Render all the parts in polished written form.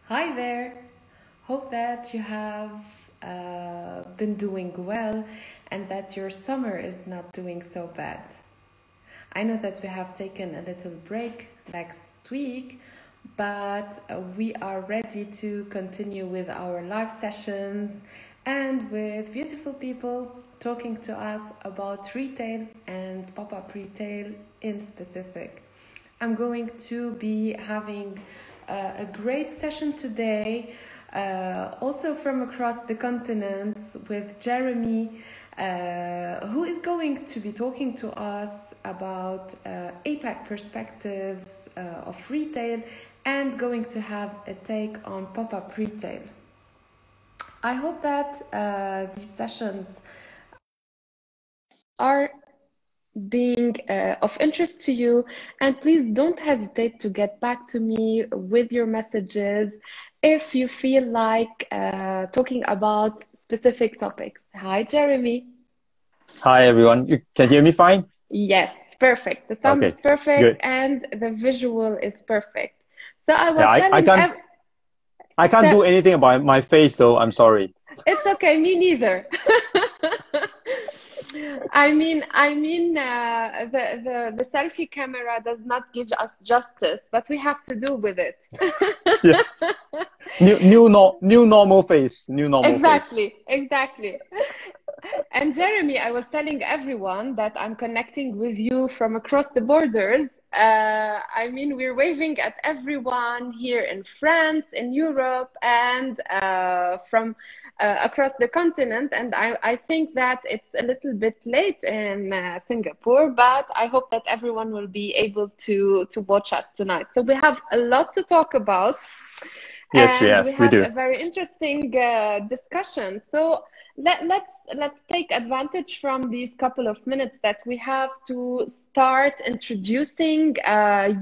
Hi there. Hope that you have been doing well and that your summer is not doing so bad. I know that we have taken a little break next week, but we are ready to continue with our live sessions and with beautiful people talking to us about retail and pop-up retail in specific. I'm going to be having a great session today, also from across the continents with Jeremy, who is going to be talking to us about APAC perspectives of retail and going to have a take on pop-up retail. I hope that these sessions are being of interest to you, and please don't hesitate to get back to me with your messages if you feel like talking about specific topics. Hi, Jeremy. Hi everyone. You can hear me fine? Yes, perfect. The sound Okay, is perfect good. and the visual is perfect. So I Yeah, was I telling can't so do anything about my face though. I'm sorry. it's okay, me neither. The selfie camera does not give us justice, but we have to do with it. Yes. New normal face. New normal face. Exactly, exactly. And Jeremy, I was telling everyone that I'm connecting with you from across the borders. We're waving at everyone here in France, in Europe, and from across the continent. And I think that it's a little bit late in Singapore, but I hope that everyone will be able to watch us tonight. So we have a lot to talk about, Yes, and we we have do. a very interesting discussion. So let's take advantage from these couple of minutes that we have to start introducing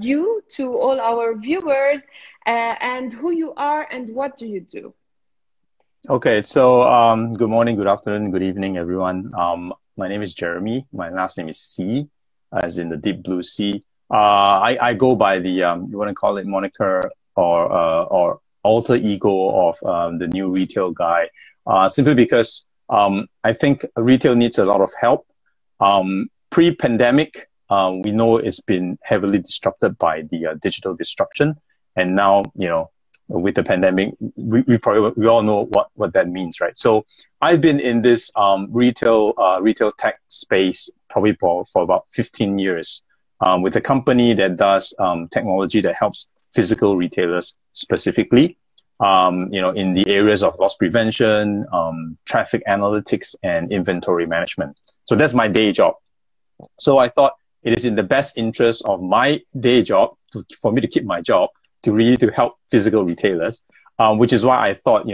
you to all our viewers, and who you are and what do you do. Okay, so good morning, good afternoon, good evening, everyone. My name is Jeremy. My last name is Sea, as in the deep blue sea. I go by the you want to call it moniker or alter ego of the new retail guy, simply because I think retail needs a lot of help. Pre-pandemic, we know it's been heavily disrupted by the digital disruption, and now with the pandemic, we all know what that means, right? So I've been in this retail tech space probably for about 15 years, with a company that does technology that helps physical retailers specifically, in the areas of loss prevention, traffic analytics, and inventory management. So that's my day job. So I thought it is in the best interest of my day job for me to keep my job to help physical retailers, which is why I thought,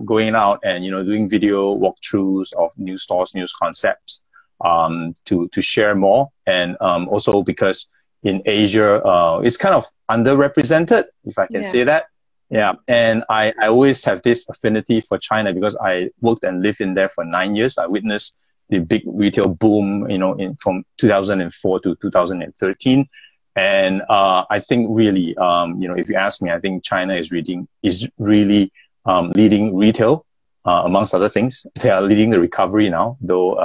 going out and, doing video walkthroughs of new stores, new concepts, to share more. And, also because in Asia, it's kind of underrepresented, if I can Yeah. say that. Yeah. And I always have this affinity for China because I worked and lived in there for 9 years. I witnessed the big retail boom, from 2004 to 2013. And I think really, if you ask me, I think China is really leading retail, amongst other things. They are leading the recovery now, though,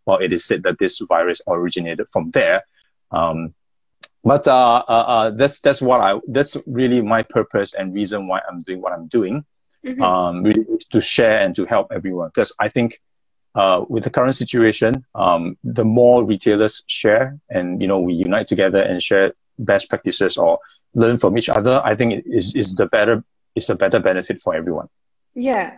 well, it is said that this virus originated from there. That's really my purpose and reason why I'm doing what I'm doing. Really to share and to help everyone. Because I think with the current situation, the more retailers share and, we unite together and share best practices or learn from each other, I think it's a better benefit for everyone. Yeah,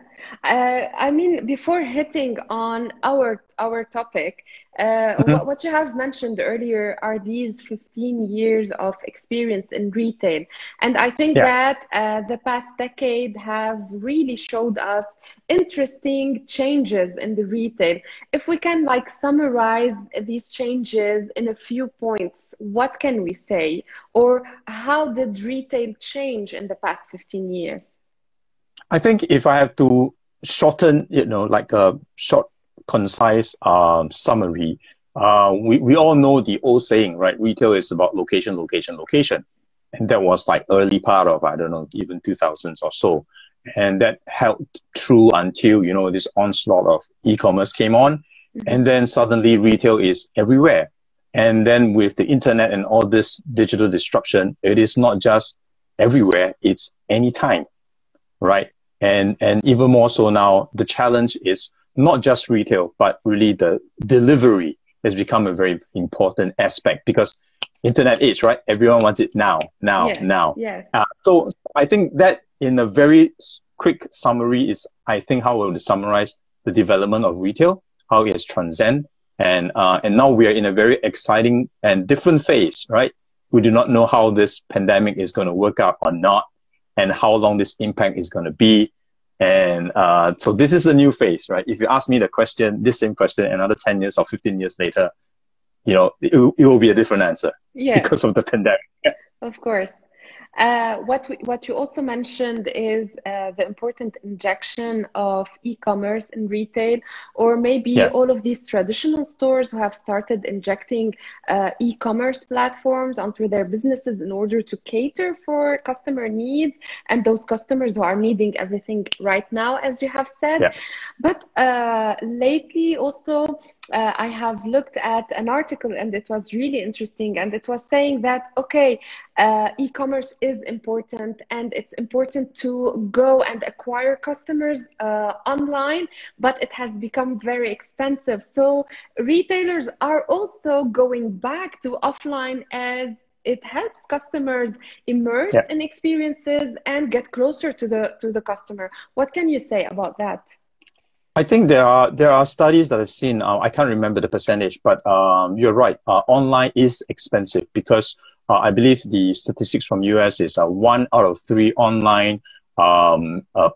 before hitting on our topic, Mhm. what you have mentioned earlier are these 15 years of experience in retail, and I think Yeah. that the past decade have really showed us interesting changes in the retail. If we can like summarize these changes in a few points, what can we say, or how did retail change in the past 15 years? I think if I have to shorten, like a short, concise summary, we all know the old saying, right? Retail is about location, location, location. And that was like early part of, I don't know, even 2000s or so. And that held true until, you know, this onslaught of e-commerce came on. And then suddenly retail is everywhere. And then with the internet and all this digital disruption, it is not just everywhere, it's anytime, right? And even more so now, the challenge is not just retail, but really the delivery has become a very important aspect because internet age, right? Everyone wants it now. Yeah. So I think that in a very quick summary is, I think, how I would summarize the development of retail, how it has transcended. And now we are in a very exciting and different phase, right? We do not know how this pandemic is going to work out or not, and how long this impact is going to be. And so this is a new phase, right? If you ask me the question, this same question, another 10 years or 15 years later, you know, it will be a different answer because of the pandemic. Of course. What you also mentioned is the important injection of e-commerce in retail, or maybe all of these traditional stores who have started injecting e-commerce platforms onto their businesses in order to cater for customer needs and those customers who are needing everything right now, as you have said. But lately also, I have looked at an article and it was really interesting, and it was saying that, okay, e-commerce is important and it's important to go and acquire customers online, but it has become very expensive. So retailers are also going back to offline as it helps customers immerse in experiences and get closer to the customer. What can you say about that? I think there are studies that I've seen. I can't remember the percentage, but you're right. Online is expensive because I believe the statistics from US is 1 out of 3 online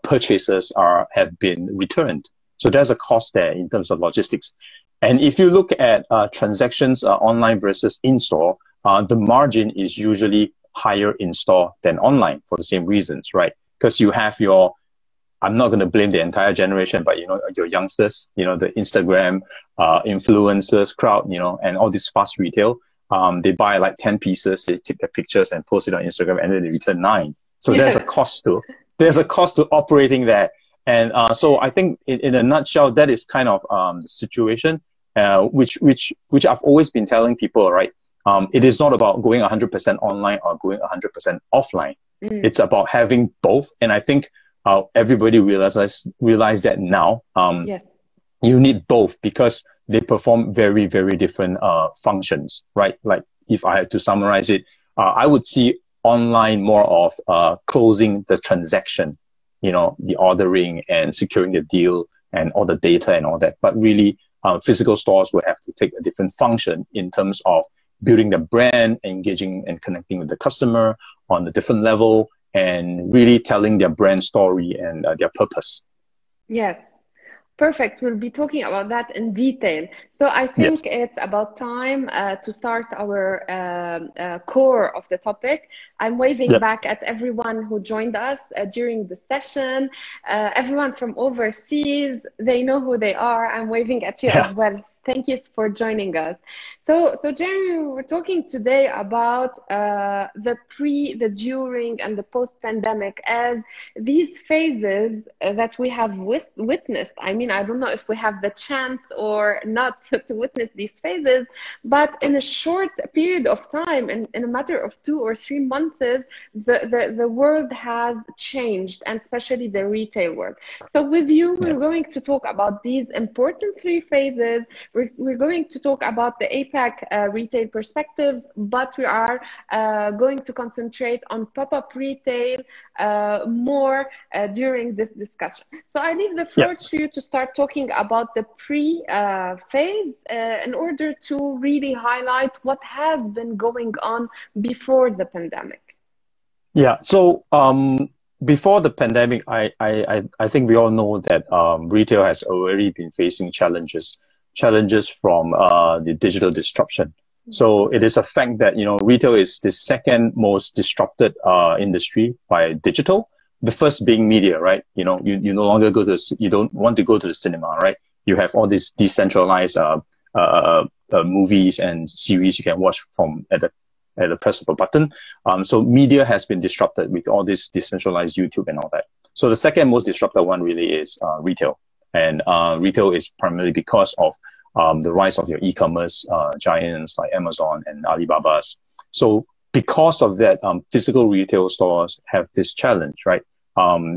purchases have been returned. So there's a cost there in terms of logistics. And if you look at transactions online versus in-store, the margin is usually higher in-store than online for the same reasons, right? Because you have your, I'm not going to blame the entire generation, but, you know, your youngsters, you know, the Instagram influencers crowd, you know, and all this fast retail, they buy like 10 pieces, they take their pictures and post it on Instagram, and then they return 9. So there's a cost to operating that. And so I think in a nutshell, that is kind of the situation, which I've always been telling people, right? It is not about going 100% online or going 100% offline. It's about having both. And I think everybody realize that now. You need both because they perform very, very different functions, right? Like if I had to summarize it, I would see online more of closing the transaction, you know, the ordering and securing the deal and all the data and all that. But really, physical stores will have to take a different function in terms of building the brand, engaging and connecting with the customer on a different level, and really telling their brand story and their purpose. Yes, perfect. We'll be talking about that in detail. So I think it's about time to start our core of the topic. I'm waving back at everyone who joined us during the session. Everyone from overseas, they know who they are. I'm waving at you as well. Thank you for joining us. So Jeremy, we're talking today about the pre, the during, and the post-pandemic as these phases that we have witnessed. I mean, I don't know if we have the chance or not to witness these phases, but in a short period of time, in a matter of 2 or 3 months, the world has changed, and especially the retail world. So with you, we're going to talk about these important 3 phases. We're going to talk about the APAC retail perspectives, but we are going to concentrate on pop-up retail more during this discussion. So I leave the floor to you to start talking about the pre-phase in order to really highlight what has been going on before the pandemic. Yeah, so before the pandemic, I think we all know that retail has already been facing challenges from the digital disruption. So it is a fact that, you know, retail is the second most disrupted industry by digital. The first being media, right? You know, you no longer you don't want to go to the cinema, right? You have all these decentralized movies and series you can watch from at at the press of a button. So media has been disrupted with all this decentralized YouTube and all that. So the second most disrupted one really is retail. And retail is primarily because of the rise of your e-commerce giants like Amazon and Alibaba's. So because of that, physical retail stores have this challenge, right?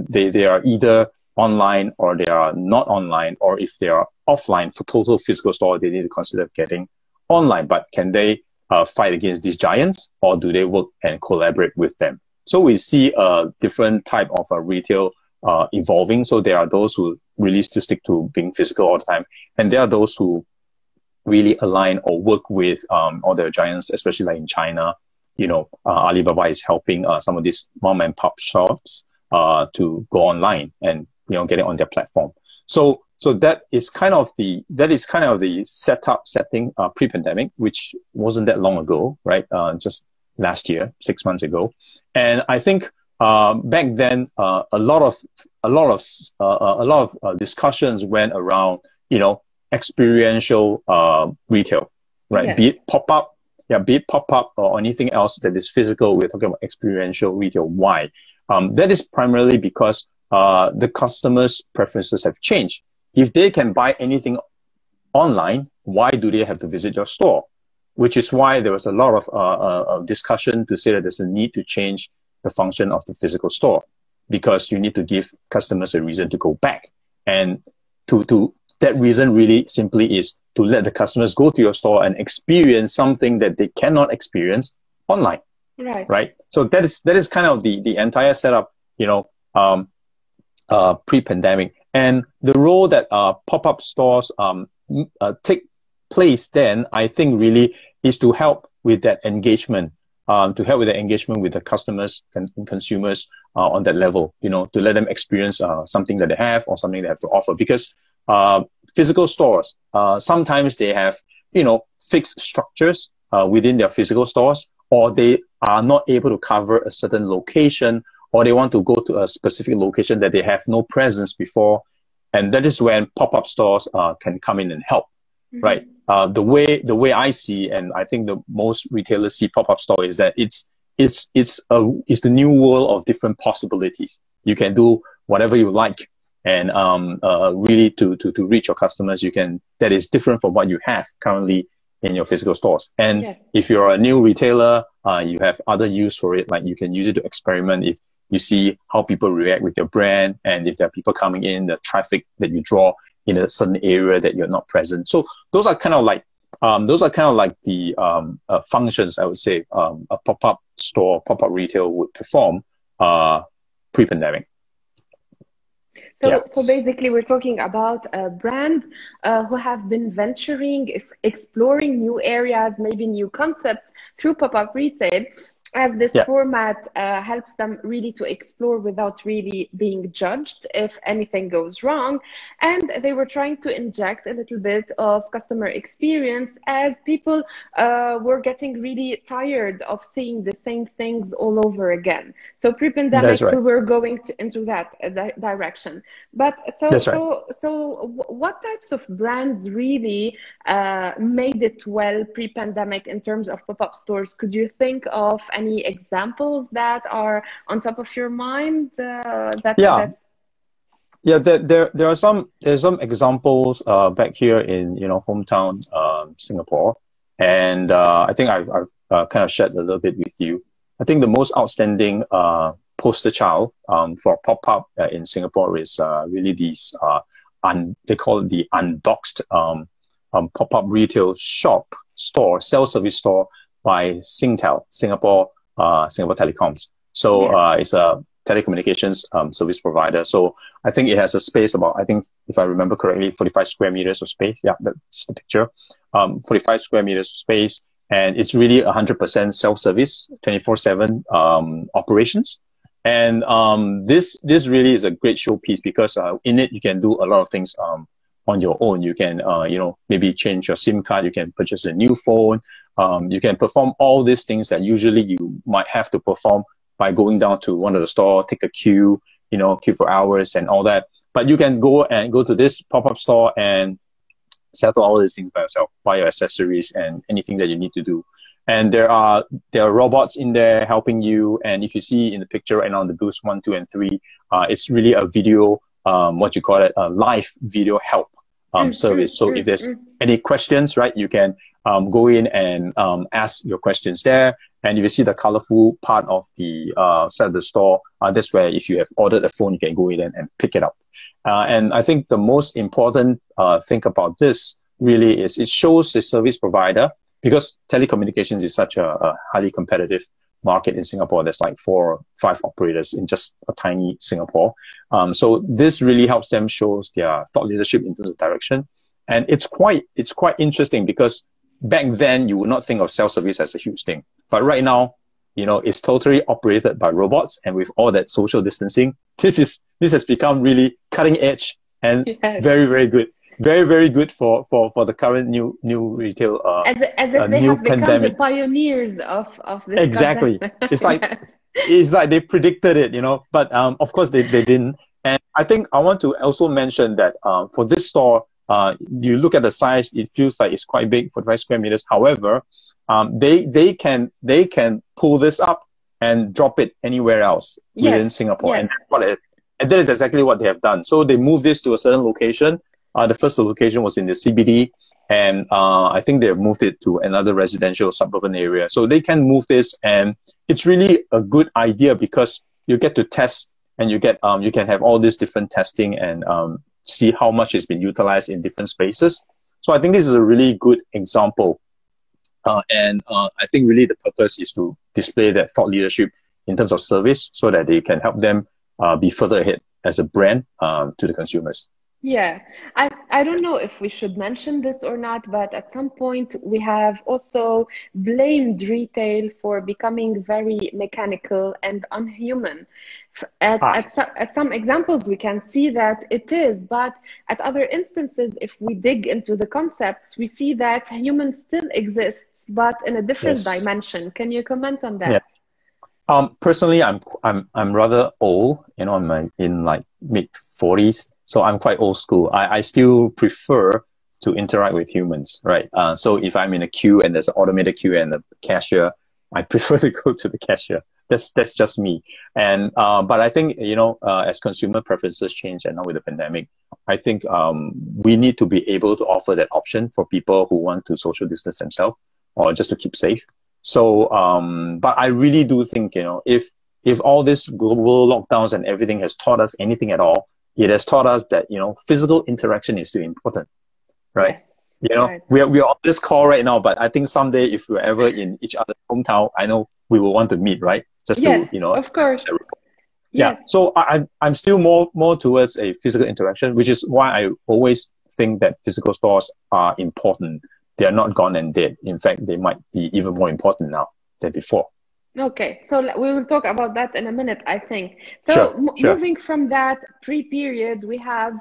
They are either online or they are not online, or if they are offline for total physical store, they need to consider getting online. But can they fight against these giants, or do they work and collaborate with them? So we see a different type of retail evolving. So there are those who really still stick to being physical all the time, and there are those who really align or work with all the giants, especially like in China. You know, Alibaba is helping some of these mom and pop shops to go online and, you know, get it on their platform. So that is kind of the setting pre-pandemic, which wasn't that long ago, right? Just last year, 6 months ago. And I think back then a lot of discussions went around, you know, experiential retail, right? Yeah. Be it pop-up or anything else that is physical. We're talking about experiential retail. Why? That is primarily because the customers' preferences have changed. If they can buy anything online, why do they have to visit your store? Which is why there was a lot of discussion to say that there's a need to change the function of the physical store, because you need to give customers a reason to go back. And to that reason really simply is to let the customers go to your store and experience something that they cannot experience online. Right. So that is kind of the entire setup, you know, pre-pandemic. And the role that pop-up stores take place then, I think really is to help with that engagement, with the customers and consumers on that level, you know, to let them experience something that they have or something they have to offer. Because physical stores, sometimes they have, you know, fixed structures within their physical stores, or they are not able to cover a certain location, or they want to go to a specific location that they have no presence before. And that is when pop-up stores can come in and help, right? The way I see, and I think the most retailers see pop-up store, is that it's the new world of different possibilities. You can do whatever you like, and really to reach your customers, that is different from what you have currently in your physical stores. And if you're a new retailer, you have other use for it. Like you can use it to experiment. If you see how people react with your brand, and if there are people coming in, the traffic that you draw in a certain area that you're not present. So those are kind of like the functions, I would say, a pop-up store, pop-up retail would perform pre-pandemic. So basically, we're talking about a brand who have been venturing, exploring new areas, maybe new concepts through pop-up retail, as this format helps them really to explore without really being judged if anything goes wrong. And they were trying to inject a little bit of customer experience, as people were getting really tired of seeing the same things all over again. So pre-pandemic, we were going into that direction. But so what types of brands really made it well pre-pandemic in terms of pop-up stores? Could you think of any examples that are on top of your mind? There are some examples back here in, you know, hometown Singapore, and I think I've kind of shared a little bit with you. I think the most outstanding poster child for pop-up in Singapore is really these they call it the unboxed pop-up retail self-service store by Singtel, Singapore Telecoms. So it's a telecommunications service provider. So I think it has a space about, I think if I remember correctly, 45 square meters of space. Yeah, that's the picture. 45 square meters of space, and it's really 100% self-service, 24/7 operations. And this really is a great showpiece, because in it you can do a lot of things on your own. You can you know, maybe change your SIM card, you can purchase a new phone, you can perform all these things that usually you might have to perform by going down to one of the store, take a queue for hours and all that. But you can go to this pop-up store and settle all these things by yourself, buy your accessories and anything that you need to do. And there are robots in there helping you. And if you see in the picture right now, the booths 1, 2, and 3, it's really a video, what you call it, a live video help service. So if there's any questions, right, you can go in and ask your questions there. And if you see the colorful part of the side of the store, that's where if you have ordered a phone, you can go in and pick it up. And I think the most important thing about this really is it shows the service provider, because telecommunications is such a highly competitive market in Singapore. There's like 4 or 5 operators in just a tiny Singapore. So this really helps them shows their thought leadership in terms of direction. And it's quite interesting, because back then you would not think of self-service as a huge thing. But right now, you know, it's totally operated by robots, and with all that social distancing, this has become really cutting edge and very, very good. Very, very good for the current new retail as if they have become pandemic. The pioneers of this exactly concept. it's like they predicted it, you know, but of course they didn't. And I think I want to also mention that for this store, you look at the size, it feels like it's quite big, 45 square meters. However, they can pull this up and drop it anywhere else within Singapore. And that is exactly what they have done. So they moved this to a certain location. The first location was in the CBD, and I think they have moved it to another residential suburban area. So they can move this, and it's really a good idea, because you get to test, and you can have all this different testing and see how much has been utilized in different spaces. So I think this is a really good example. And I think really the purpose is to display that thought leadership in terms of service, so that they can help them be further ahead as a brand to the consumers. Yeah, I don't know if we should mention this or not, but at some point we have also blamed retail for becoming very mechanical and unhuman. At some examples, we can see that it is, but at other instances, if we dig into the concepts, we see that human still exists, but in a different dimension. Can you comment on that? Yeah. Personally, I'm rather old, you know, I'm in like mid-40s, so I'm quite old school. I still prefer to interact with humans, right? So if I'm in a queue and there's an automated queue and a cashier, I prefer to go to the cashier. That's just me. And but I think, you know, as consumer preferences change, and now with the pandemic, I think we need to be able to offer that option for people who want to social distance themselves or just to keep safe. So, but I really do think, you know, if all this global lockdowns and everything has taught us anything at all, it has taught us that, you know, physical interaction is still important, right? Yes. You know, we are on this call right now, but I think someday if we're ever in each other's hometown, I know we will want to meet, right? Just to, you know, of course. Yeah. So I'm still more towards a physical interaction, which is why I always think that physical stores are important. They are not gone and dead. In fact, they might be even more important now than before. Okay, so we will talk about that in a minute, I think. So moving from that pre-period, we have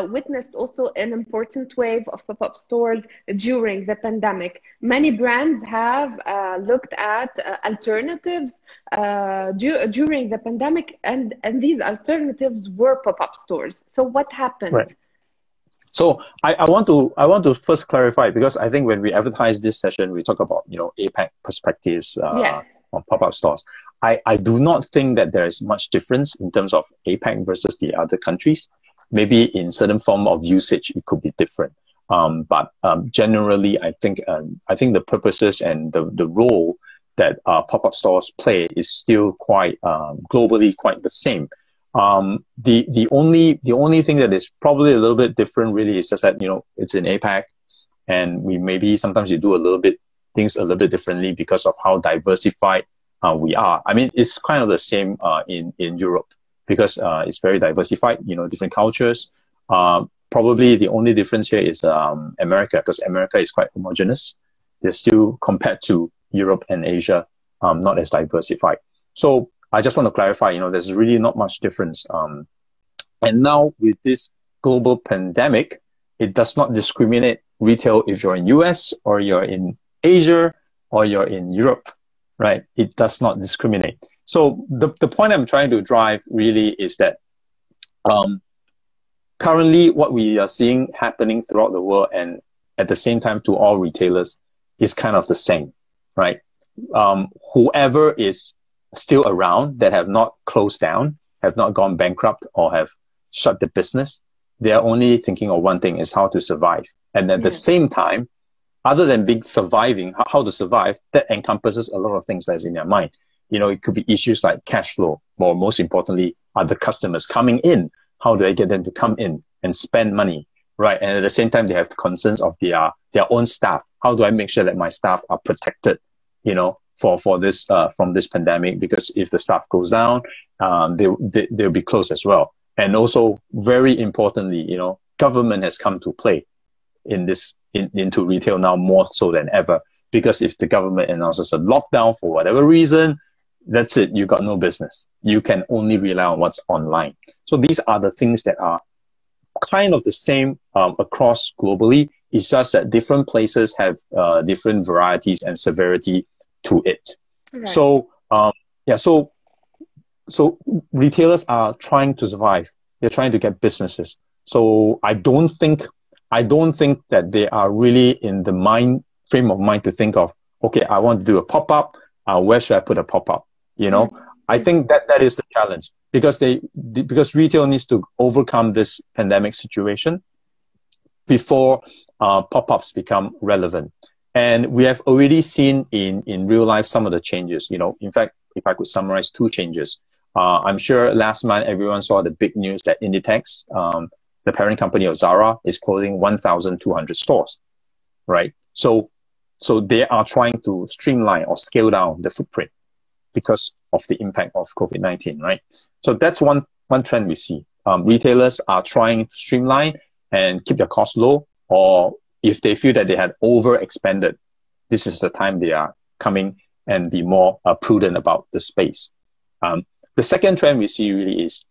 witnessed also an important wave of pop-up stores during the pandemic. Many brands have looked at alternatives during the pandemic, and these alternatives were pop-up stores. So what happened? Right. So I want to first clarify, because I think when we advertise this session, we talk about, you know, APAC perspectives on pop-up stores. I do not think that there is much difference in terms of APAC versus the other countries. Maybe in certain form of usage, it could be different. But generally, I think the purposes and the role that pop-up stores play is still quite globally quite the same. The only thing that is probably a little bit different really is just that, you know, it's in APAC, and we maybe sometimes you do things a little bit differently because of how diversified we are. I mean, it's kind of the same in Europe, because it's very diversified, you know, different cultures. Probably the only difference here is America, because America is quite homogeneous. They're still, compared to Europe and Asia, not as diversified. So I just want to clarify, you know, there's really not much difference. And now with this global pandemic, it does not discriminate retail if you're in US or you're in Asia or you're in Europe, right? It does not discriminate. So the point I'm trying to drive really is that currently what we are seeing happening throughout the world and at the same time to all retailers is kind of the same, right? whoever is still around that have not closed down, have not gone bankrupt or have shut the business, they are only thinking of one thing, is how to survive. And at the same time, other than big surviving, how to survive, that encompasses a lot of things that's in their mind. You know, it could be issues like cash flow, or most importantly, are the customers coming in? How do I get them to come in and spend money, right? And at the same time, they have the concerns of their own staff. How do I make sure that my staff are protected, you know, for this from this pandemic? Because if the staff goes down, they'll be closed as well. And also, very importantly, you know, government has come to play in this into retail now more so than ever. Because if the government announces a lockdown for whatever reason, that's it. You got no business. You can only rely on what's online. So these are the things that are kind of the same across globally. It's just that different places have different varieties and severity to it. Right. So so retailers are trying to survive. They're trying to get businesses. So I don't think that they are really in the frame of mind to think of, okay, I want to do a pop-up. Where should I put a pop-up? You know, I think that is the challenge, because retail needs to overcome this pandemic situation before pop-ups become relevant. And we have already seen in real life some of the changes. You know, in fact, if I could summarize 2 changes, I'm sure last month everyone saw the big news that Inditex, the parent company of Zara, is closing 1,200 stores, right? So they are trying to streamline or scale down the footprint because of the impact of COVID-19, right? So that's one trend we see. Retailers are trying to streamline and keep their costs low, or if they feel that they had overexpanded, this is the time they are coming and be more prudent about the space. The second trend we see really is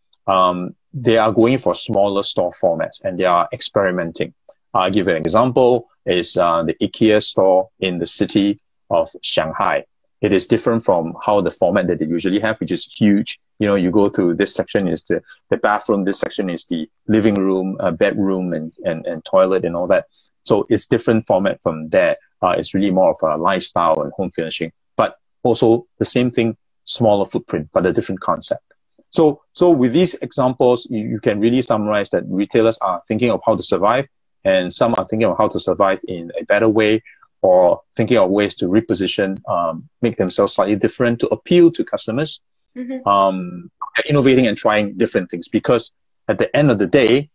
they are going for smaller store formats and they are experimenting. I'll give you an example. Is the IKEA store in the city of Shanghai. It is different from how the format that they usually have, which is huge. You know, you go through, this section is the bathroom, this section is the living room, bedroom, and toilet and all that. So it's different format from there. It's really more of a lifestyle and home furnishing, but also the same thing, smaller footprint, but a different concept. So with these examples, you can really summarize that retailers are thinking of how to survive, and some are thinking of how to survive in a better way, or thinking of ways to reposition, make themselves slightly different to appeal to customers. Innovating and trying different things, because at the end of the day,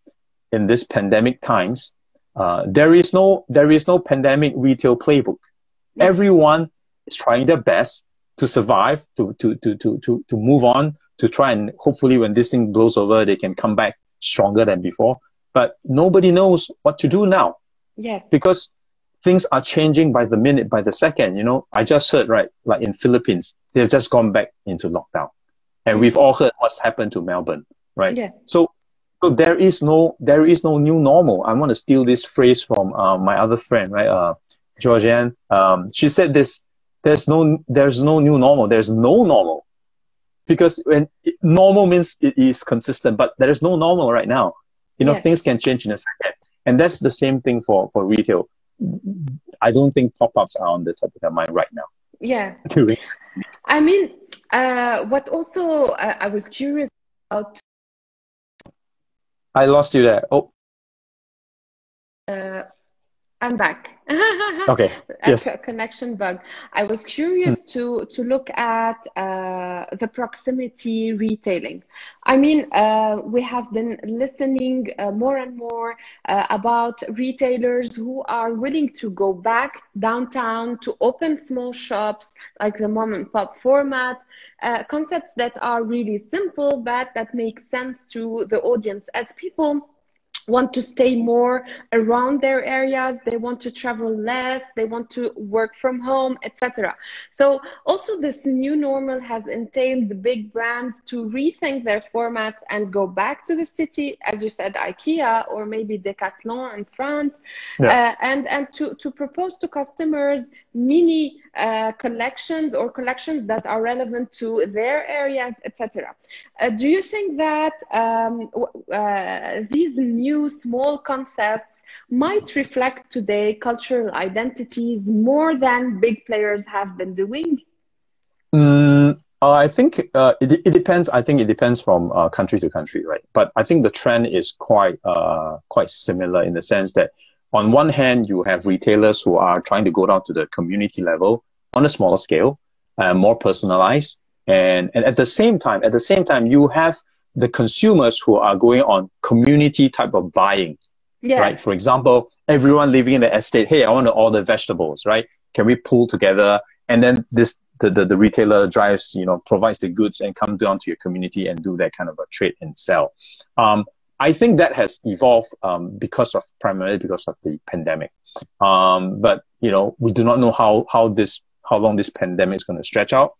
in this pandemic times, there is no pandemic retail playbook. Everyone is trying their best to survive, to move on, to try and hopefully when this thing blows over, they can come back stronger than before. But nobody knows what to do now. Yeah. Because things are changing by the minute, by the second. You know, I just heard, right, like in Philippines, they've just gone back into lockdown. And we've all heard what's happened to Melbourne, right? Yeah. So there is no new normal. I want to steal this phrase from my other friend, right? Georgianne. She said this, there's no new normal. There's no normal. Because normal means it is consistent, but there is no normal right now. You know, things can change in a second. And that's the same thing for retail. I don't think pop-ups are on the top of their mind right now. Yeah. I mean, what also I was curious about. I lost you there. Oh. I'm back. Okay. Yes. Connection bug. I was curious to look at the proximity retailing. I mean, we have been listening more and more about retailers who are willing to go back downtown to open small shops, like the mom and pop format, concepts that are really simple, but that make sense to the audience, as people want to stay more around their areas, they want to travel less, they want to work from home, etc. So also this new normal has entailed the big brands to rethink their formats and go back to the city, as you said, IKEA or maybe Decathlon in France, and to propose to customers mini collections or collections that are relevant to their areas, etc. Do you think that these new new small concepts might reflect today cultural identities more than big players have been doing? I think it depends. I think it depends from country to country, right? But I think the trend is quite similar in the sense that on one hand, you have retailers who are trying to go down to the community level on a smaller scale, more personalized, and at the same time, you have the consumers who are going on community type of buying, right? For example, everyone living in the estate, hey, I want to order vegetables, right? Can we pull together? And then the retailer drives, provides the goods and come down to your community and do that kind of a trade and sell. I think that has evolved primarily because of the pandemic. But we do not know how long this pandemic is going to stretch out.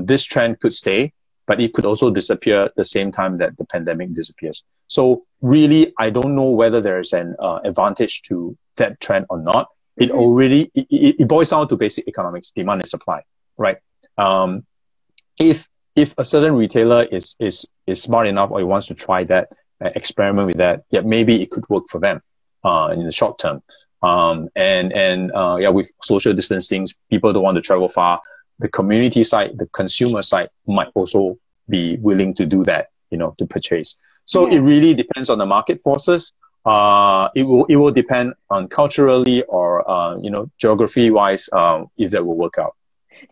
This trend could stay, but it could also disappear at the same time that the pandemic disappears. So really, I don't know whether there is an advantage to that trend or not. It boils down to basic economics, demand and supply, right? If a certain retailer is smart enough or he wants to try that, experiment with that, yeah, maybe it could work for them in the short term. With social distancing, people don't want to travel far. The community side, the consumer side might also be willing to do that, to purchase. So it really depends on the market forces. It will depend on culturally or geography wise if that will work out.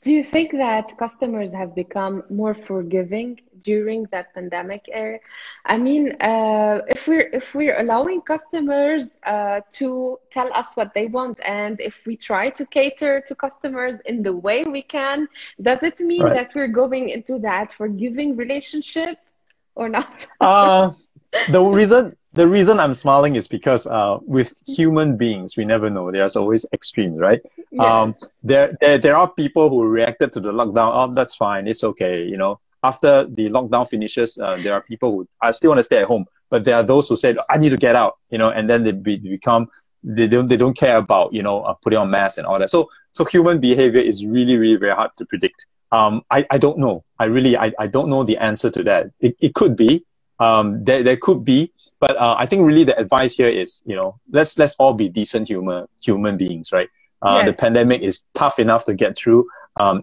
Do you think that customers have become more forgiving during that pandemic era? I mean, if we're allowing customers to tell us what they want, and if we try to cater to customers in the way we can, does it mean that we're going into that forgiving relationship or not? The reason I'm smiling is because with human beings, we never know. There's always extremes, right? Yeah. There are people who reacted to the lockdown. Oh, that's fine. It's okay. After the lockdown finishes, there are people who I still want to stay at home, but there are those who said, I need to get out, and then they don't care about, putting on masks and all that. So human behavior is really, really very hard to predict. I don't know. I don't know the answer to that. It could be. There could be, but I think really the advice here is, let's all be decent human beings, right? The pandemic is tough enough to get through.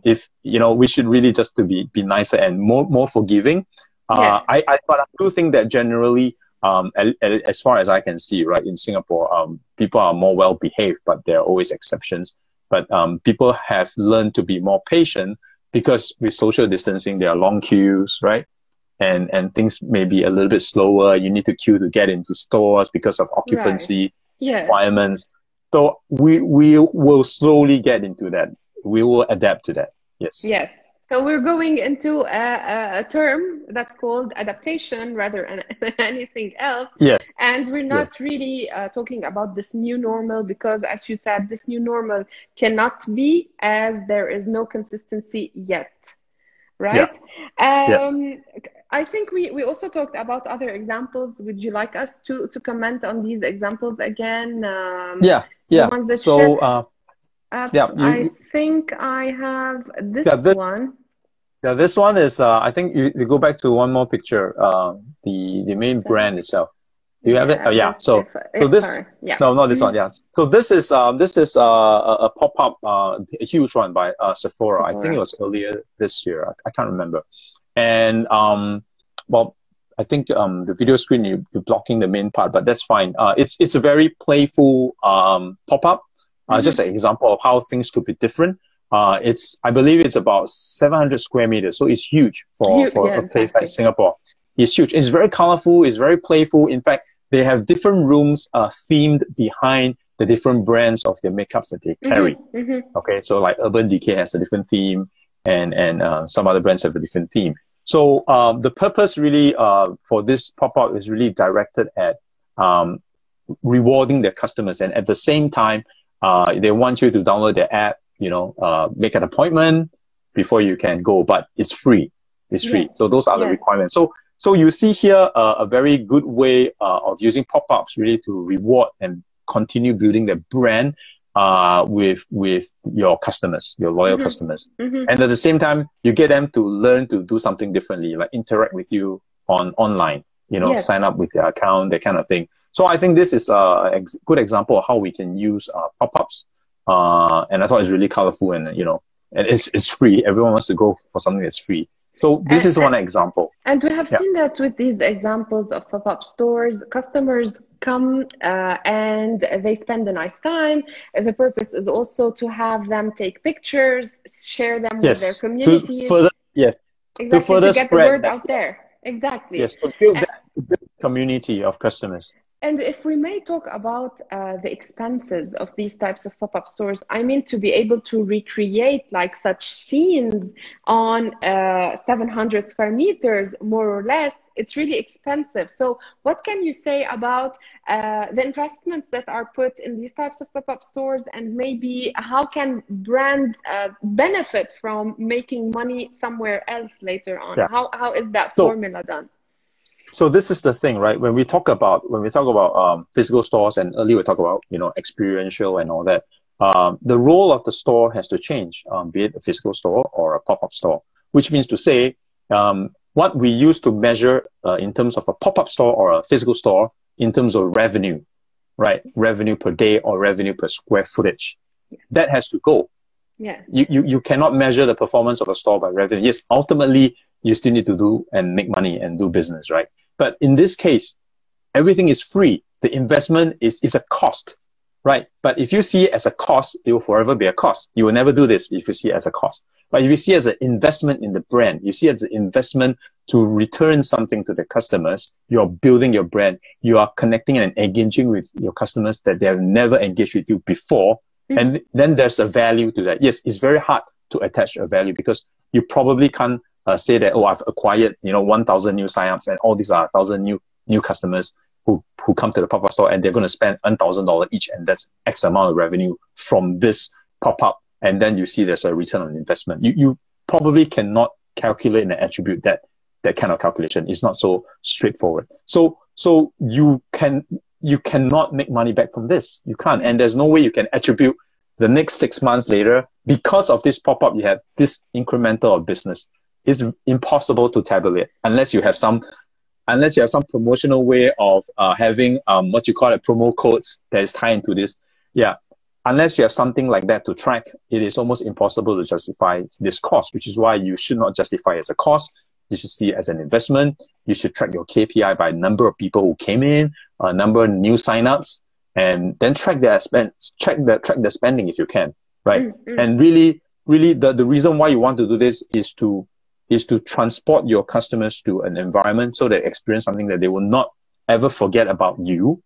If we should really just to be nicer and more forgiving. But I do think that generally, as far as I can see, right, in Singapore, people are more well behaved, but there are always exceptions. But people have learned to be more patient because with social distancing, there are long queues, right? And things may be a little bit slower. You need to queue to get into stores because of occupancy requirements. So we will slowly get into that. We will adapt to that. Yes. Yes. So we're going into a term that's called adaptation rather than anything else. Yes. And we're not really talking about this new normal because, as you said, this new normal cannot be as there is no consistency yet. Right? I think we also talked about other examples. Would you like us to comment on these examples again? The ones that I think I have this one. Yeah, this one is, I think you go back to one more picture, the main brand itself. Do you have it? So this, no, not this one. Yeah. So this is a pop-up, a huge one by Sephora. I think it was earlier this year. I can't remember. And I think the video screen you're blocking the main part, but that's fine. It's a very playful pop-up. Just an example of how things could be different. I believe it's about 700 square meters, so it's huge for a place like Singapore. It's huge. It's very colorful. It's very playful. In fact, they have different rooms themed behind the different brands of their makeups that they carry. Okay, so like Urban Decay has a different theme, and some other brands have a different theme. So the purpose really for this pop-up is really directed at rewarding their customers, and at the same time, they want you to download their app, make an appointment before you can go, but it's free. It's free. So those are the requirements. So you see here a very good way of using pop-ups really to reward and continue building the brand with your customers, your loyal customers. And at the same time, you get them to learn to do something differently, like interact with you online. you know, Yes. sign up with their account, that kind of thing. So I think this is a good example of how we can use pop-ups. And I thought it's really colorful, and, you know, and it's free. Everyone wants to go for something that's free. So this And, is one example. and we have Yeah. seen that with these examples of pop-up stores, customers come and they spend a nice time. The purpose is also to have them take pictures, share them with their Yes. communities. Yes. To Exactly, to further get the spread word that. out there. Exactly. Yes. To build that community of customers. And if we may talk about the expenses of these types of pop-up stores, I mean, to be able to recreate like such scenes on 700 square meters, more or less, it's really expensive. So what can you say about the investments that are put in these types of pop-up stores, and maybe how can brands benefit from making money somewhere else later on? Yeah. How is that formula done? So this is the thing, right? When we talk about physical stores, and earlier we talk about, you know, experiential and all that, the role of the store has to change, be it a physical store or a pop-up store, which means to say, what we used to measure in terms of a pop-up store or a physical store in terms of revenue, right? Revenue per day or revenue per square footage, that has to go. Yeah. You cannot measure the performance of a store by revenue. Yes, ultimately, you still need to do and make money and do business, right? But in this case, everything is free. The investment is a cost, right? But if you see it as a cost, it will forever be a cost. You will never do this if you see it as a cost. But if you see it as an investment in the brand, you see it as an investment to return something to the customers, you're building your brand, you are connecting and engaging with your customers that they have never engaged with you before. Mm-hmm. And then there's a value to that. Yes, it's very hard to attach a value because you probably can't say that, oh, I've acquired, you know, 1,000 new signups and all these are 1,000 new customers who come to the pop-up store and they're going to spend $1,000 each, and that's X amount of revenue from this pop-up. And then you see there's a return on investment. You probably cannot calculate and attribute that kind of calculation. It's not so straightforward. So you cannot make money back from this. You can't. And there's no way you can attribute the next 6 months later, because of this pop-up, you have this incremental of business. It's impossible to tabulate unless you have some promotional way of having what you call it, promo codes that is tied into this. Yeah. Unless you have something like that to track, it is almost impossible to justify this cost, which is why you should not justify it as a cost. You should see it as an investment. You should track your KPI by number of people who came in, number of new signups, and then track their spend, track the spending if you can, right? Mm-hmm. And really the reason why you want to do this is to transport your customers to an environment so they experience something that they will not ever forget about you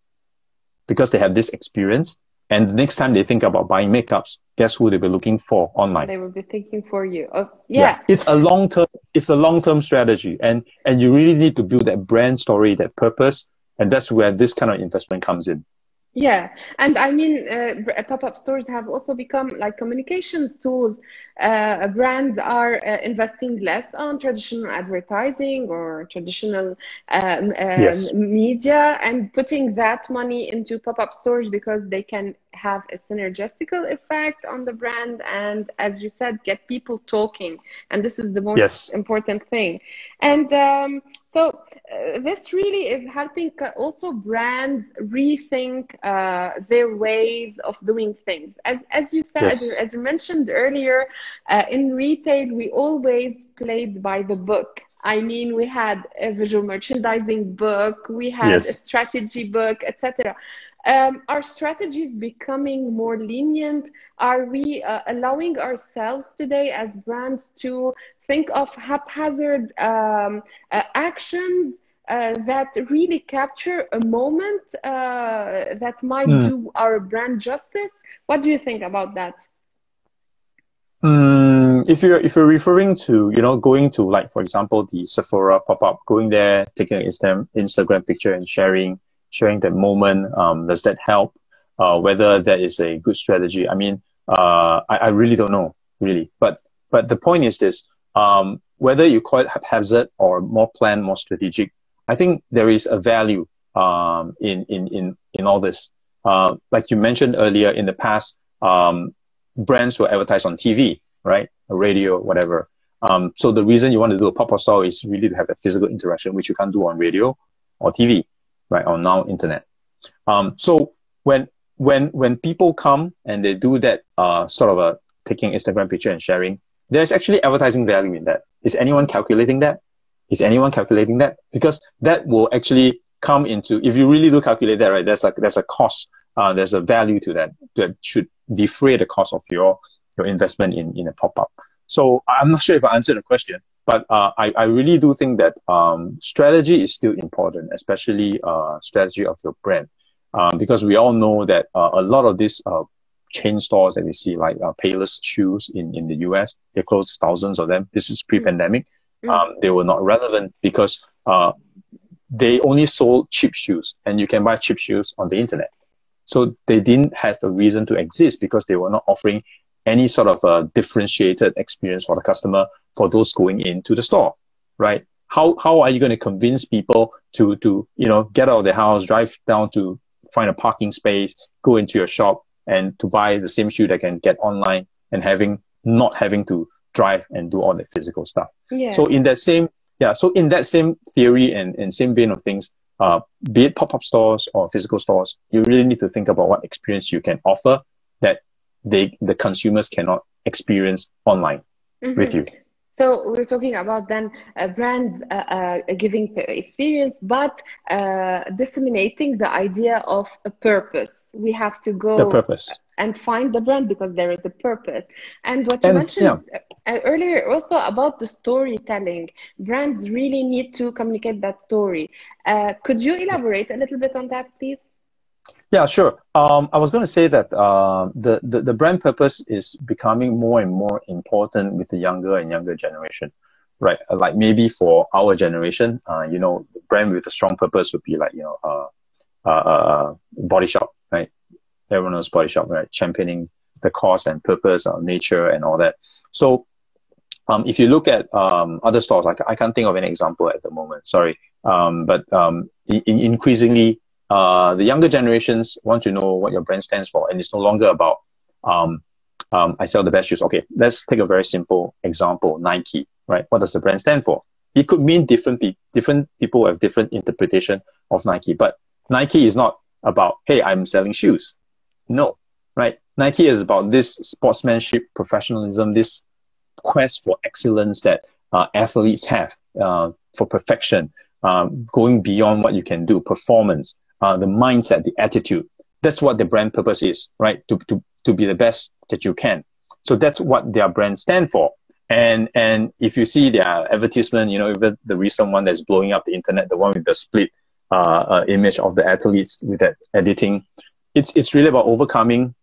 because they have this experience. And the next time they think about buying makeups, guess who they'll be looking for online? They will be thinking for you. Oh, yeah. It's a long-term strategy. And you really need to build that brand story, that purpose. And that's where this kind of investment comes in. Yeah, and I mean, pop-up stores have also become like communications tools. Brands are investing less on traditional advertising or traditional media and putting that money into pop-up stores because they can have a synergistical effect on the brand and, as you said, get people talking. And this is the most important thing. And so this really is helping also brands rethink their ways of doing things. As you said, as you mentioned earlier, in retail, we always played by the book. I mean, we had a visual merchandising book, we had a strategy book, etc. Are strategies becoming more lenient? Are we allowing ourselves today as brands to think of haphazard actions that really capture a moment that might do our brand justice? What do you think about that? If you're referring to, you know, going to, like, for example, the Sephora pop-up, going there, taking an Instagram picture and sharing that moment, does that help? Whether that is a good strategy, I mean, I really don't know, really. But the point is this: whether you call it haphazard or more planned, more strategic, I think there is a value in all this. Like you mentioned earlier, in the past, brands will advertise on TV, right, radio, whatever. So the reason you want to do a pop-up store is really to have a physical interaction, which you can't do on radio. or TV, right? Or now internet. So when people come and they do that sort of a taking Instagram picture and sharing, there's actually advertising value in that. Is anyone calculating that? Is anyone calculating that? Because that will actually come into, if you really do calculate that, right, there's a cost, there's a value to that should defray the cost of your investment in a pop-up. So I'm not sure if I answered the question, but I really do think that strategy is still important, especially strategy of your brand. Because we all know that a lot of these chain stores that we see, like Payless shoes in the US, they closed thousands of them. This is pre-pandemic. They were not relevant because they only sold cheap shoes, and you can buy cheap shoes on the internet. So they didn't have a reason to exist because they were not offering any sort of a differentiated experience for the customer for those going into the store, right? How are you going to convince people to get out of their house, drive down to find a parking space, go into your shop and to buy the same shoe they can get online and not having to drive and do all the physical stuff. Yeah. So in that same theory and same vein of things, be it pop-up stores or physical stores, you really need to think about what experience you can offer that the consumers cannot experience online with you. So we're talking about then brands giving experience, but disseminating the idea of a purpose. We have to go and find the brand because there is a purpose. And what you mentioned earlier also about the storytelling, brands really need to communicate that story. Could you elaborate a little bit on that, please? Yeah, sure. I was going to say that the brand purpose is becoming more and more important with the younger and younger generation, right? Like maybe for our generation, the brand with a strong purpose would be like, Body Shop, right? Everyone knows Body Shop, right? Championing the cause and purpose of nature and all that. So if you look at other stores, like I can't think of any example at the moment, sorry. But increasingly, the younger generations want to know what your brand stands for, and it's no longer about I sell the best shoes. Okay, let's take a very simple example: Nike, right? What does the brand stand for? It could mean different people have different interpretation of Nike, but Nike is not about, hey, I'm selling shoes. No, right? Nike is about this sportsmanship, professionalism, this quest for excellence that athletes have for perfection, going beyond what you can do, performance. The mindset, the attitude. That's what the brand purpose is, right? To be the best that you can. So that's what their brand stand for. And if you see their advertisement, even the recent one that's blowing up the internet, the one with the split image of the athletes with that editing, it's really about overcoming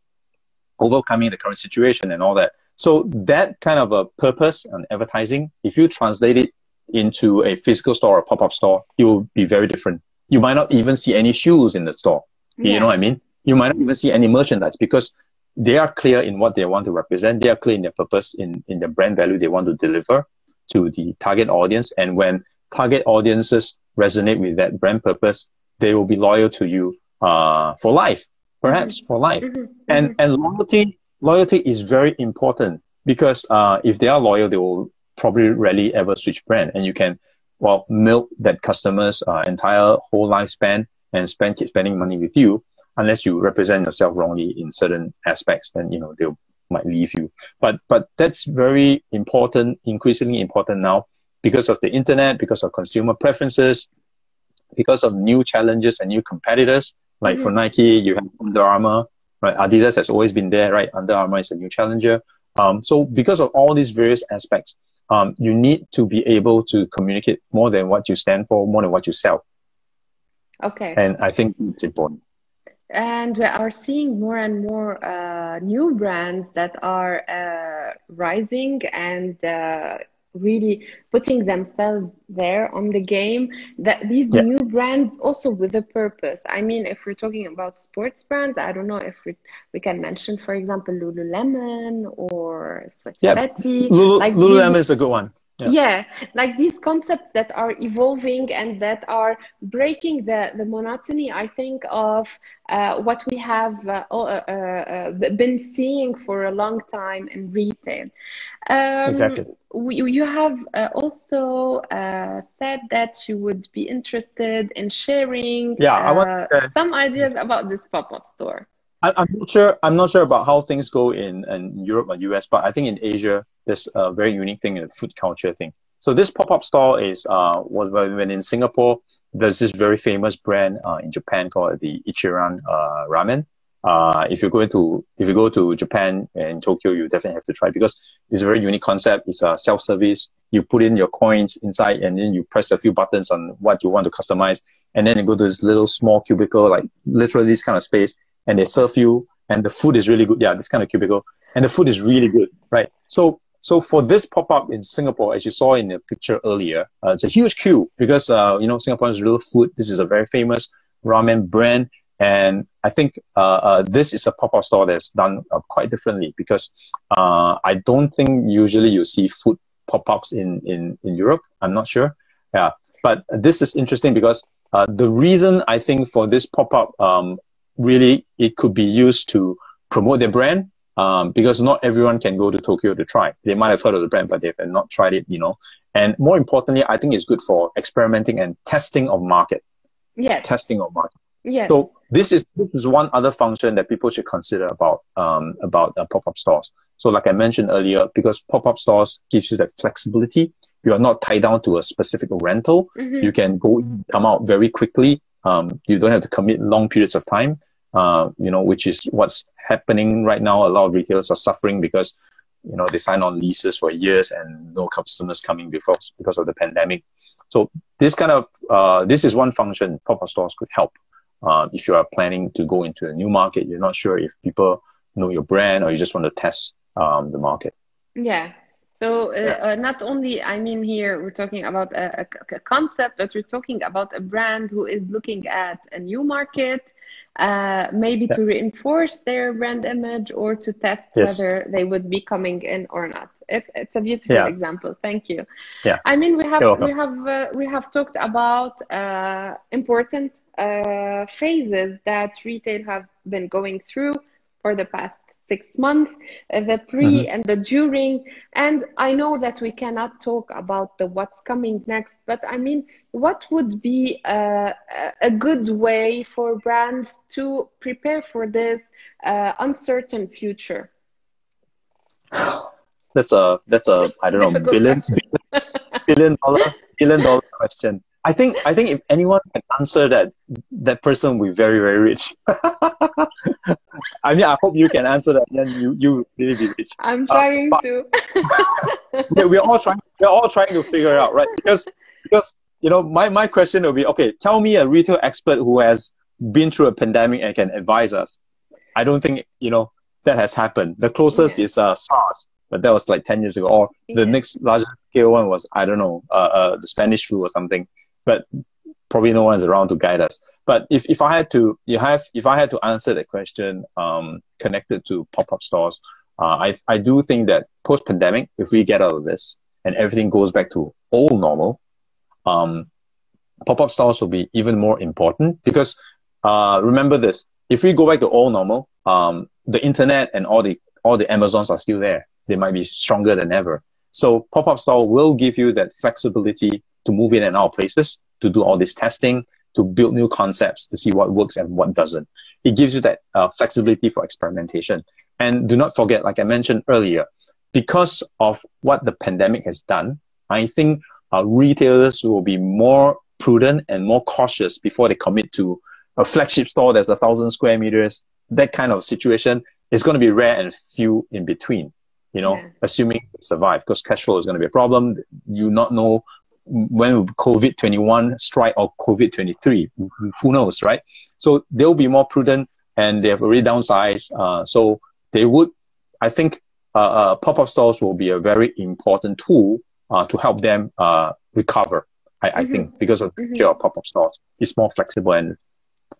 the current situation and all that. So that kind of a purpose and advertising, if you translate it into a physical store or pop-up store, it will be very different. You might not even see any shoes in the store. Yeah. You know what I mean? You might not even see any merchandise because they are clear in what they want to represent. They are clear in their purpose, in their brand value they want to deliver to the target audience. And when target audiences resonate with that brand purpose, they will be loyal to you for life, perhaps for life. And loyalty is very important because if they are loyal, they will probably rarely ever switch brand, and you can milk that customer's entire whole lifespan and keep spending money with you, unless you represent yourself wrongly in certain aspects, then they might leave you. But that's very important, increasingly important now, because of the internet, because of consumer preferences, because of new challenges and new competitors. Like for Nike, you have Under Armour, right? Adidas has always been there, right? Under Armour is a new challenger. So because of all these various aspects, you need to be able to communicate more than what you stand for, more than what you sell. Okay. And I think it's important. And we are seeing more and more new brands that are rising and really putting themselves there on the game. That these new brands also with a purpose. I mean, if we're talking about sports brands, I don't know if we can mention, for example, Lululemon or Sweaty Betty. Lululemon is a good one. Yeah. Yeah, like these concepts that are evolving and that are breaking the monotony, I think, of what we have been seeing for a long time in retail. Um, Exactly. you have also said that you would be interested in sharing Yeah, I want to some ideas about this pop-up store. I'm not sure. I'm not sure about how things go in Europe or US, but I think in Asia there's a very unique thing in the food culture thing. So this pop-up store is was when in Singapore. There's this very famous brand in Japan called the Ichiran ramen. If you go to Japan and Tokyo, you definitely have to try it because it's a very unique concept. It's a self-service. You put in your coins inside, and then you press a few buttons on what you want to customize, and then you go to this little small cubicle, like literally this kind of space, and they serve you, and the food is really good. Yeah, this kind of cubicle, and the food is really good, right? So for this pop-up in Singapore, as you saw in the picture earlier, it's a huge queue because Singaporeans love food. This is a very famous ramen brand, and I think this is a pop-up store that's done quite differently because I don't think usually you see food pop-ups in Europe. I'm not sure. Yeah, but this is interesting because the reason I think for this pop-up really it could be used to promote their brand because not everyone can go to Tokyo to try. They might have heard of the brand, but they have not tried it, And more importantly, I think it's good for experimenting and testing of market. Yes. Testing of market. Yes. So this is one other function that people should consider about pop-up stores. So like I mentioned earlier, because pop-up stores gives you that flexibility, you are not tied down to a specific rental. Mm-hmm. You can come out very quickly. You don't have to commit long periods of time, which is what's happening right now. A lot of retailers are suffering because, they sign on leases for years and no customers coming because of the pandemic. So this is one function pop-up stores could help. If you are planning to go into a new market, you're not sure if people know your brand or you just want to test the market. Yeah. So not only, here we're talking about a concept, but we're talking about a brand who is looking at a new market, maybe to reinforce their brand image or to test whether they would be coming in or not. It's a beautiful example. Thank you. Yeah. We have talked about important phases that retail have been going through for the past 6 months, the pre and the during. And I know that we cannot talk about the what's coming next, but what would be a good way for brands to prepare for this uncertain future? That's a I don't know, billion dollar question. I think if anyone can answer that person will be very, very rich. I hope you can answer that, and then you really be rich. I'm trying to. we're all trying to figure it out, right? Because my question will be, okay, tell me a retail expert who has been through a pandemic and can advise us. I don't think that has happened. The closest is SARS, but that was like 10 years ago. Or the next largest scale one was, I don't know, the Spanish flu or something. But probably no one is around to guide us. But if I had to answer that question connected to pop-up stores, I do think that post-pandemic, if we get out of this and everything goes back to old normal, pop-up stores will be even more important because remember this: if we go back to old normal, the internet and all the Amazons are still there. They might be stronger than ever. So pop-up store will give you that flexibility to move in and out of places, to do all this testing, to build new concepts, to see what works and what doesn't. It gives you that flexibility for experimentation. And do not forget, like I mentioned earlier, because of what the pandemic has done, I think retailers will be more prudent and more cautious before they commit to a flagship store that's 1,000 square meters. That kind of situation is going to be rare and few in between, assuming they survive, because cash flow is going to be a problem. You not know when will COVID-21 strike or COVID-23, who knows, right? So they'll be more prudent and they have already downsized. So they would, I think, pop-up stores will be a very important tool to help them recover, I think, because of the nature of pop-up stores. It's more flexible and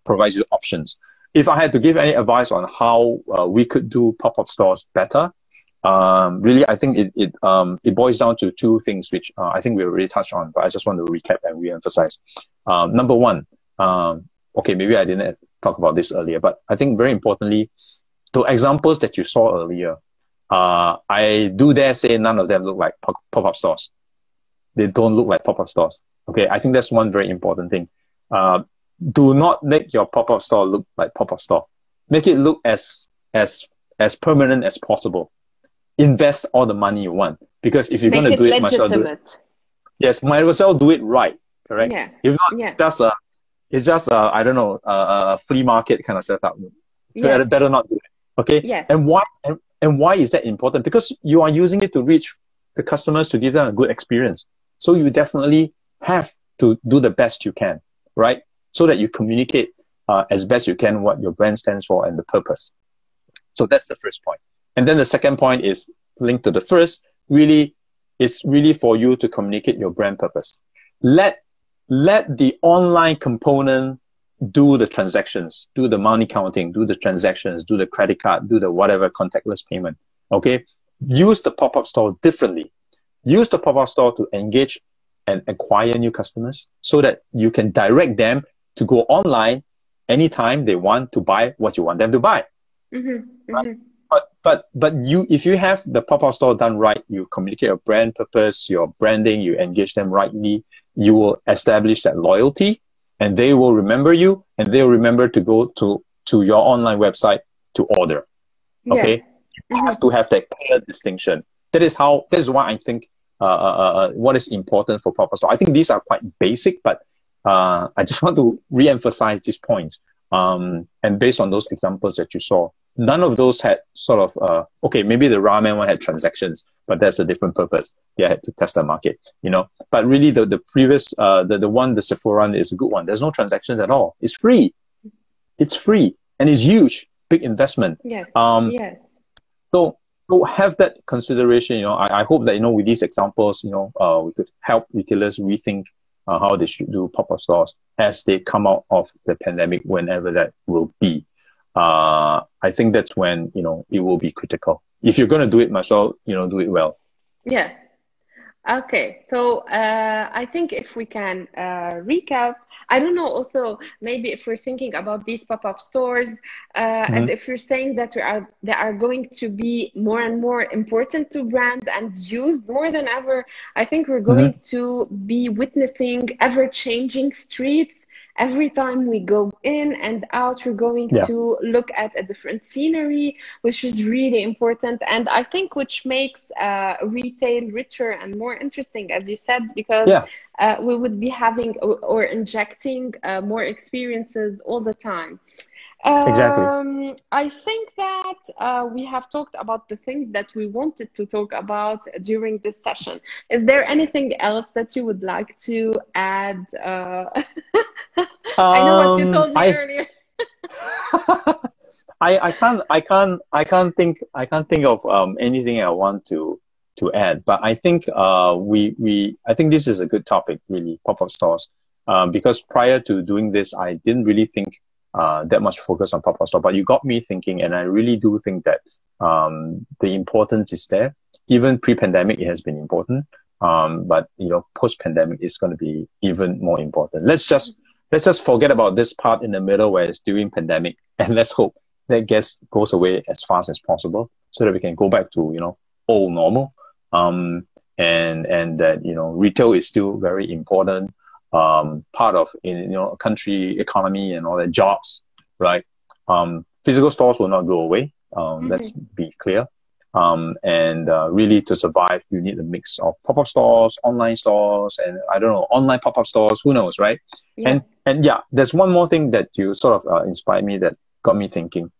provides you options. If I had to give any advice on how we could do pop-up stores better, really, I think it boils down to two things, which I think we already touched on, but I just want to recap and re-emphasize. Number one, okay, maybe I didn't talk about this earlier, but I think very importantly, the examples that you saw earlier, I do dare say none of them look like pop-up stores. They don't look like pop-up stores. Okay, I think that's one very important thing. Do not make your pop-up store look like pop-up store. Make it look as permanent as possible. Invest all the money you want, because if you're going to do it, might as well do it. Yes, might as well do it right. Correct. Yeah. If not, it's just a I don't know a flea market kind of setup. Yeah. Better not do it. Okay. Yeah. And why is that important? Because you are using it to reach the customers, to give them a good experience. So you definitely have to do the best you can, right? So that you communicate as best you can what your brand stands for and the purpose. So that's the first point. And then the second point is linked to the first. Really, it's really for you to communicate your brand purpose. Let the online component do the transactions, do the money counting, do the transactions, do the credit card, do the whatever contactless payment. Okay? Use the pop-up store differently. Use the pop-up store to engage and acquire new customers so that you can direct them to go online anytime they want to buy what you want them to buy. Mm-hmm. Right? But if you have the pop-up store done right, you communicate your brand purpose, your branding, you engage them rightly, you will establish that loyalty, and they will remember you, and they'll remember to go to your online website to order. Okay? Yeah. You have to have that clear distinction. That is why I think what is important for pop-up store. I think these are quite basic, but I just want to re-emphasize these points. And based on those examples that you saw, none of those had sort of, okay, maybe the ramen one had transactions, but that's a different purpose. They had to test the market, you know. But really the previous, the Sephora one is a good one. There's no transactions at all. It's free. It's free. And it's huge, big investment. Yes. Yes. So have that consideration, you know. I hope that, you know, with these examples, you know, we could help retailers rethink how they should do pop-up stores as they come out of the pandemic, whenever that will be. I think that's when, you know, it will be critical. If you're going to do it, might as well, you know, do it well. Yeah. Okay. So I think if we can recap, I don't know, also maybe if we're thinking about these pop-up stores, and if you're saying that they are going to be more and more important to brands and used more than ever, I think we're going to be witnessing ever-changing streets. Every time we go in and out, we're going to look at a different scenery, which is really important. And I think which makes retail richer and more interesting, as you said, because we would be having or injecting more experiences all the time. Exactly. I think that we have talked about the things that we wanted to talk about during this session. Is there anything else that you would like to add? I know what you told me earlier. I can't think of anything I want to add. But I think I think this is a good topic, really, pop-up stores. Because prior to doing this, I didn't really think that much focus on pop-up store, but you got me thinking, and I really do think that the importance is there. Even pre-pandemic, it has been important, but you know, post-pandemic is going to be even more important. Let's just forget about this part in the middle where it's during pandemic, and let's hope that goes away as fast as possible, so that we can go back to, you know, old normal. And that, you know, retail is still very important. Part of, you know, a country economy and all that, jobs, right? Physical stores will not go away. Let's be clear. Really, to survive, you need a mix of pop-up stores, online stores, and I don't know, online pop-up stores, who knows, right? Yeah. And yeah, there's one more thing that you sort of inspired me, that got me thinking.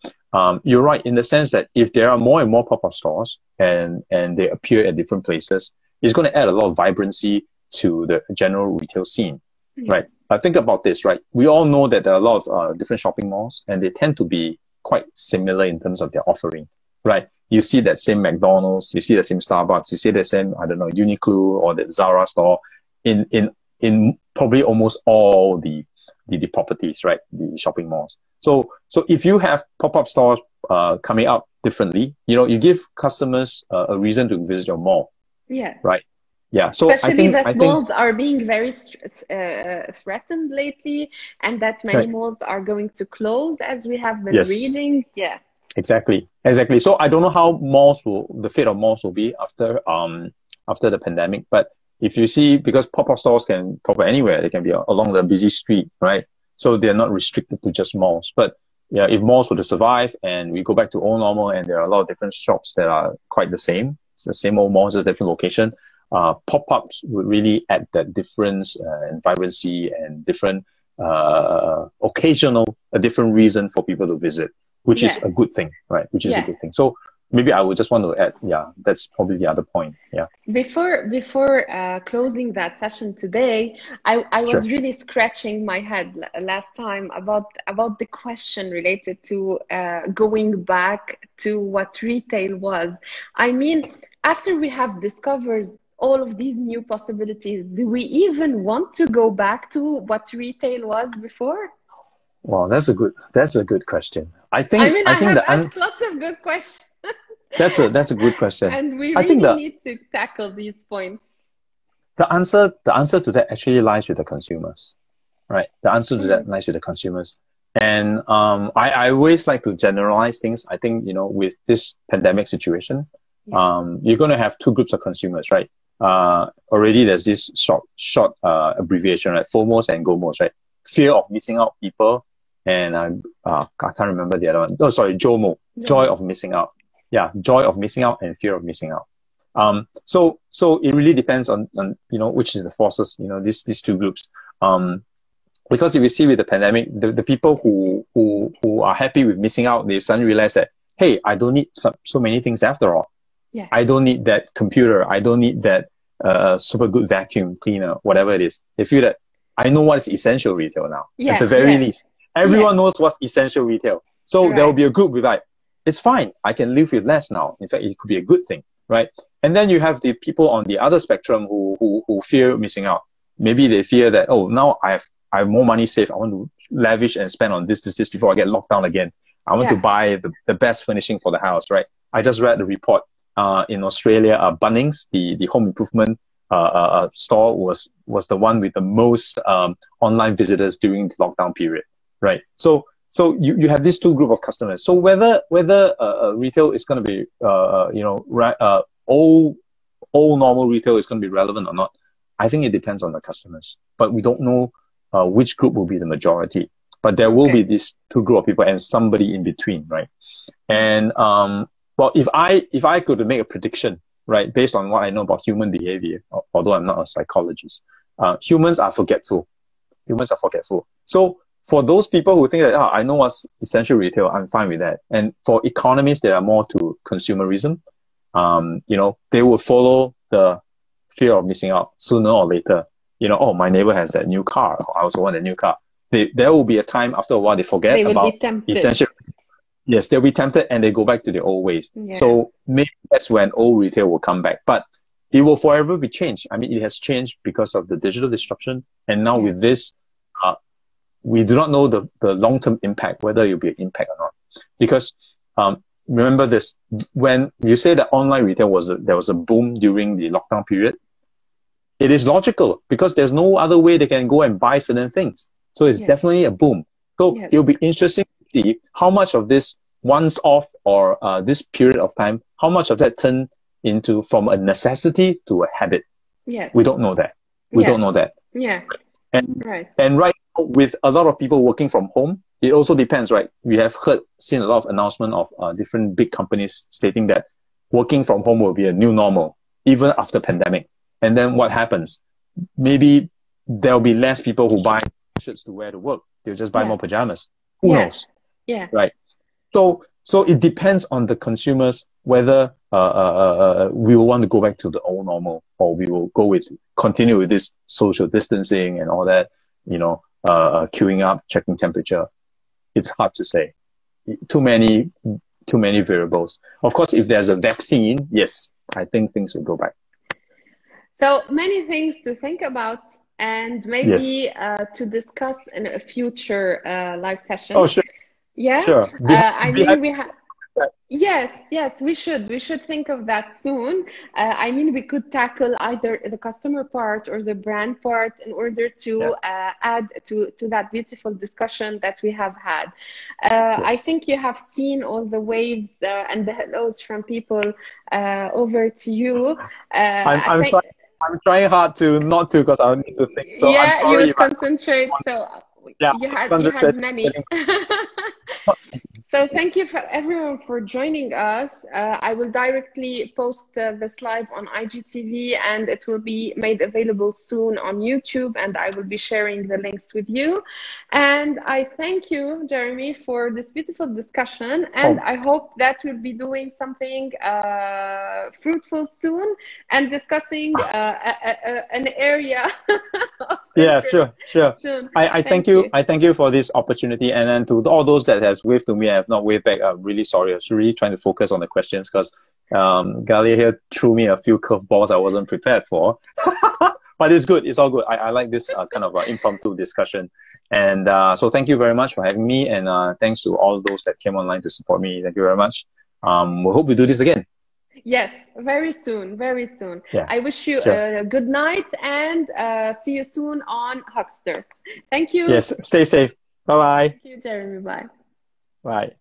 You're right in the sense that if there are more and more pop-up stores and they appear at different places, it's going to add a lot of vibrancy to the general retail scene, right? Think about this, right? We all know that there are a lot of different shopping malls, and they tend to be quite similar in terms of their offering, right? You see that same McDonald's, you see the same Starbucks, you see the same, I don't know, Uniqlo or the Zara store in probably almost all the properties, right? The shopping malls. So if you have pop-up stores coming up differently. You know, you give customers a reason to visit your mall, Yeah. right? Yeah. So Especially I that think, malls are being very threatened lately, and that many right. malls are going to close, as we have been Yes. reading. Yeah. Exactly. Exactly. So I don't know how the fate of malls will be after the pandemic. But if you see, because pop-up stores can pop up anywhere, they can be along the busy street, right? So they're not restricted to just malls. But yeah, if malls were to survive and we go back to old normal and there are a lot of different shops that are quite the same, it's the same old malls, just different location, pop-ups would really add that difference and vibrancy and different a different reason for people to visit, which is Yeah. a good thing, right? Which is a Yeah. good thing. So maybe I would just want to add, yeah, that's probably the other point. Yeah. Before closing that session today, I Sure. was really scratching my head last time about the question related to going back to what retail was. I mean, after we have discovered all of these new possibilities, do we even want to go back to what retail was before? Well, that's a good question. I mean, I I think have asked lots of good questions. that's a good question. And we I think really need to tackle these points. the answer to that actually lies with the consumers, right? The answer to that lies with the consumers. And I always like to generalize things. I think, you know, with this pandemic situation, you're going to have two groups of consumers, right? Already there's this short abbreviation, right? FOMOs and GOMOs, right? Fear of missing out people, and I can't remember the other one. Oh, sorry, JOMO, joy of missing out. Yeah, joy of missing out and fear of missing out. So it really depends on you know, which is the forces, you know, these two groups. Because if you see with the pandemic, the people who are happy with missing out, they suddenly realize that, hey, I don't need so many things after all. Yeah. I don't need that computer. I don't need that super good vacuum cleaner, whatever it is. They feel that I know what is essential retail now. Yeah, at the very least, everyone knows what's essential retail. So there will be a group with like, it's fine. I can live with less now. In fact, it could be a good thing, right? And then you have the people on the other spectrum who fear missing out. Maybe they fear that, oh, now I have more money saved. I want to lavish and spend on this before I get locked down again. I want to buy the best furnishing for the house, right? I just read the report in Australia, Bunnings, the home improvement store was the one with the most online visitors during the lockdown period, right? So you have these two group of customers. So whether retail is going to be you know, all normal retail is going to be relevant or not, I think it depends on the customers. But we don't know which group will be the majority. But there will be these two group of people and somebody in between, right? And well, if I could make a prediction, right, based on what I know about human behavior, although I'm not a psychologist, humans are forgetful. Humans are forgetful. So for those people who think that, I know what's essential retail, I'm fine with that. And for economists that are more to consumerism, you know, they will follow the fear of missing out sooner or later. You know, oh, my neighbor has that new car. I also want a new car. There will be a time after a while they forget about essential. Yes, they'll be tempted and they go back to their old ways. Yeah. So maybe that's when old retail will come back. But it will forever be changed. I mean, it has changed because of the digital disruption. And now with this, we do not know the long-term impact, whether it will be an impact or not. Because remember this, when you say that online retail there was a boom during the lockdown period, it is logical because there's no other way they can go and buy certain things. So it's definitely a boom. So it'll be interesting to see how much of this once off or this period of time, how much of that turned into from a necessity to a habit. Yes. We don't know that. We don't know that. Yeah. And right now, with a lot of people working from home, it also depends, right? We have seen a lot of announcement of different big companies stating that working from home will be a new normal, even after pandemic. And then what happens? Maybe there'll be less people who buy shirts to wear to work. They'll just buy more pajamas. Who knows? Yeah. Right. So it depends on the consumers whether we will want to go back to the old normal or we will continue with this social distancing and all that, you know, queuing up, checking temperature. It's hard to say. Too many variables. Of course, if there's a vaccine, yes, I think things will go back. So many things to think about and maybe to discuss in a future live session. Oh, sure. Yeah. Sure. I mean, we have. Yes, yes, we should. We should think of that soon. I mean, we could tackle either the customer part or the brand part in order Yeah. to add to that beautiful discussion that we have had. I Yes. think you have seen all the waves and the hellos from people over to you. I I'm think, trying. I'm trying hard to not to because I need to think. So I'm yeah, you sorry would if I concentrate. So yeah you had concentrate. many. So thank you for everyone for joining us. I will directly post this live on IGTV and it will be made available soon on YouTube and I will be sharing the links with you. And I thank you, Jeremy, for this beautiful discussion and Oh I hope that we'll be doing something fruitful soon and discussing an area of yeah, interest sure, sure. soon. I thank Thank you. you. I thank you for this opportunity, and then to all those that has waved to me, I have not waved back. I'm really sorry. I was really trying to focus on the questions because Galia here threw me a few curveballs I wasn't prepared for. But it's good. It's all good. I like this kind of impromptu discussion. And so thank you very much for having me. And thanks to all those that came online to support me. Thank you very much. We hope we do this again. Yes, very soon, very soon. Yeah, I wish you sure. a good night and see you soon on Huckster. Thank you. Yes, stay safe. Bye-bye. Thank you, Jeremy. Bye. Bye.